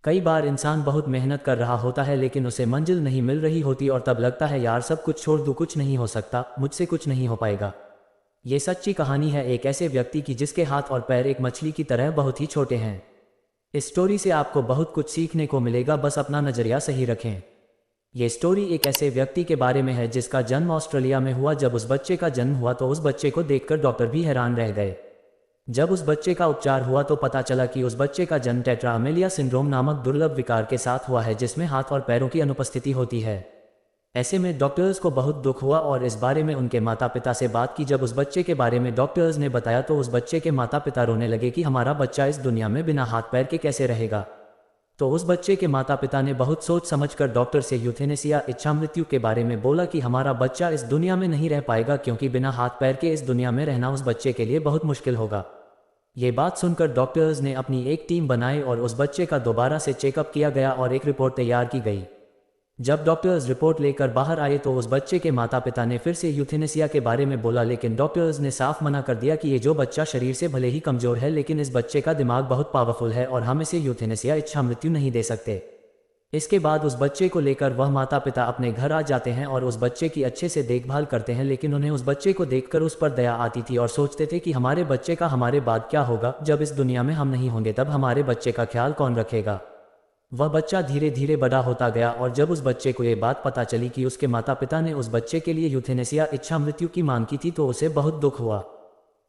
कई बार इंसान बहुत मेहनत कर रहा होता है लेकिन उसे मंजिल नहीं मिल रही होती और तब लगता है यार सब कुछ छोड़ दूँ, कुछ नहीं हो सकता, मुझसे कुछ नहीं हो पाएगा। ये सच्ची कहानी है एक ऐसे व्यक्ति की जिसके हाथ और पैर एक मछली की तरह बहुत ही छोटे हैं। इस स्टोरी से आपको बहुत कुछ सीखने को मिलेगा, बस अपना नज़रिया सही रखें। ये स्टोरी एक ऐसे व्यक्ति के बारे में है जिसका जन्म ऑस्ट्रेलिया में हुआ। जब उस बच्चे का जन्म हुआ तो उस बच्चे को देखकर डॉक्टर भी हैरान रह गए। जब उस बच्चे का उपचार हुआ तो पता चला कि उस बच्चे का जन्म टेट्रा अमेलिया सिंड्रोम नामक दुर्लभ विकार के साथ हुआ है, जिसमें हाथ और पैरों की अनुपस्थिति होती है। ऐसे में डॉक्टर्स को बहुत दुख हुआ और इस बारे में उनके माता पिता से बात की। जब उस बच्चे के बारे में डॉक्टर्स ने बताया तो उस बच्चे के माता पिता रोने लगे कि हमारा बच्चा इस दुनिया में बिना हाथ पैर के कैसे रहेगा। तो उस बच्चे के माता पिता ने बहुत सोच समझकर डॉक्टर से यूथेनेसिया, इच्छा मृत्यु के बारे में बोला कि हमारा बच्चा इस दुनिया में नहीं रह पाएगा, क्योंकि बिना हाथ पैर के इस दुनिया में रहना उस बच्चे के लिए बहुत मुश्किल होगा। ये बात सुनकर डॉक्टर्स ने अपनी एक टीम बनाई और उस बच्चे का दोबारा से चेकअप किया गया और एक रिपोर्ट तैयार की गई। जब डॉक्टर्स रिपोर्ट लेकर बाहर आए तो उस बच्चे के माता पिता ने फिर से यूथेनेसिया के बारे में बोला, लेकिन डॉक्टर्स ने साफ मना कर दिया कि ये जो बच्चा शरीर से भले ही कमज़ोर है लेकिन इस बच्चे का दिमाग बहुत पावरफुल है और हम इसे यूथेनेसिया, इच्छा मृत्यु नहीं दे सकते। इसके बाद उस बच्चे को लेकर वह माता पिता अपने घर आ जाते हैं और उस बच्चे की अच्छे से देखभाल करते हैं, लेकिन उन्हें उस बच्चे को देखकर उस पर दया आती थी और सोचते थे कि हमारे बच्चे का हमारे बाद क्या होगा, जब इस दुनिया में हम नहीं होंगे तब हमारे बच्चे का ख्याल कौन रखेगा। वह बच्चा धीरे धीरे बड़ा होता गया और जब उस बच्चे को ये बात पता चली कि उसके माता पिता ने उस बच्चे के लिए यूथेनेसिया, इच्छा मृत्यु की मांग की थी तो उसे बहुत दुख हुआ।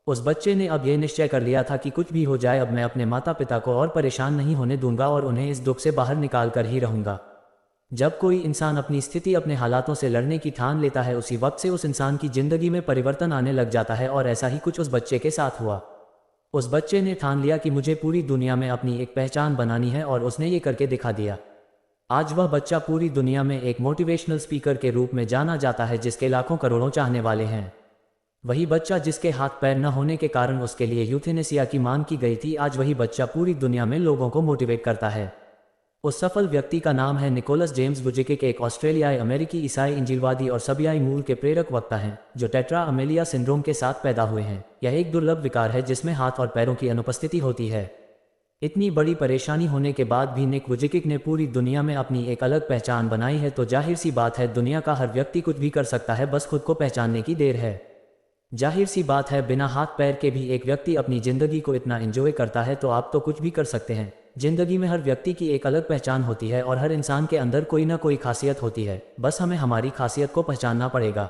उस बच्चे ने अब यह निश्चय कर लिया था कि कुछ भी हो जाए अब मैं अपने माता पिता को और परेशान नहीं होने दूंगा और उन्हें इस दुख से बाहर निकाल कर ही रहूंगा। जब कोई इंसान अपनी स्थिति, अपने हालातों से लड़ने की ठान लेता है उसी वक्त से उस इंसान की जिंदगी में परिवर्तन आने लग जाता है और ऐसा ही कुछ उस बच्चे के साथ हुआ। उस बच्चे ने ठान लिया कि मुझे पूरी दुनिया में अपनी एक पहचान बनानी है और उसने ये करके दिखा दिया। आज वह बच्चा पूरी दुनिया में एक मोटिवेशनल स्पीकर के रूप में जाना जाता है जिसके लाखों करोड़ों चाहने वाले हैं। वही बच्चा जिसके हाथ पैर न होने के कारण उसके लिए यूथेनेसिया की मांग की गई थी, आज वही बच्चा पूरी दुनिया में लोगों को मोटिवेट करता है। उस सफल व्यक्ति का नाम है निकोलस जेम्स वुजिकिक, एक ऑस्ट्रेलियाई अमेरिकी ईसाई इंजीलवादी और सबियाई मूल के प्रेरक वक्ता हैं जो टेट्रा अमेलिया सिंड्रोम के साथ पैदा हुए हैं। यह एक दुर्लभ विकार है जिसमें हाथ और पैरों की अनुपस्थिति होती है। इतनी बड़ी परेशानी होने के बाद भी निक वुजिकिक ने पूरी दुनिया में अपनी एक अलग पहचान बनाई है, तो जाहिर सी बात है दुनिया का हर व्यक्ति कुछ भी कर सकता है, बस खुद को पहचानने की देर है। जाहिर सी बात है बिना हाथ पैर के भी एक व्यक्ति अपनी ज़िंदगी को इतना एंजॉय करता है, तो आप तो कुछ भी कर सकते हैं। जिंदगी में हर व्यक्ति की एक अलग पहचान होती है और हर इंसान के अंदर कोई ना कोई खासियत होती है, बस हमें हमारी खासियत को पहचानना पड़ेगा।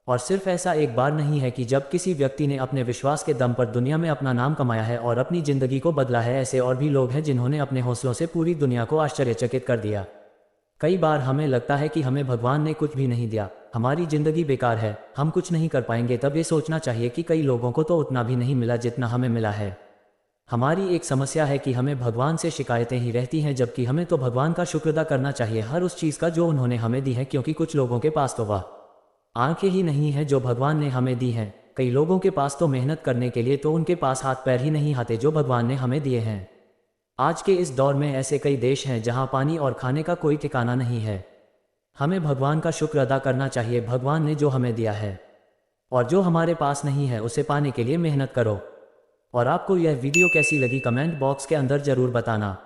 और सिर्फ ऐसा एक बार नहीं है कि जब किसी व्यक्ति ने अपने विश्वास के दम पर दुनिया में अपना नाम कमाया है और अपनी ज़िंदगी को बदला है, ऐसे और भी लोग हैं जिन्होंने अपने हौसलों से पूरी दुनिया को आश्चर्यचकित कर दिया। कई बार हमें लगता है कि हमें भगवान ने कुछ भी नहीं दिया, हमारी ज़िंदगी बेकार है, हम कुछ नहीं कर पाएंगे, तब ये सोचना चाहिए कि कई लोगों को तो उतना भी नहीं मिला जितना हमें मिला है। हमारी एक समस्या है कि हमें भगवान से शिकायतें ही रहती हैं, जबकि हमें तो भगवान का शुक्र अदा करना चाहिए हर उस चीज़ का जो उन्होंने हमें दी है, क्योंकि कुछ लोगों के पास तो वह आंखें ही नहीं है जो भगवान ने हमें दी हैं। कई लोगों के पास तो मेहनत करने के लिए तो उनके पास हाथ पैर ही नहीं आते जो भगवान ने हमें दिए हैं। आज के इस दौर में ऐसे कई देश हैं जहां पानी और खाने का कोई ठिकाना नहीं है। हमें भगवान का शुक्र अदा करना चाहिए, भगवान ने जो हमें दिया है, और जो हमारे पास नहीं है उसे पाने के लिए मेहनत करो। और आपको यह वीडियो कैसी लगी कमेंट बॉक्स के अंदर ज़रूर बताना।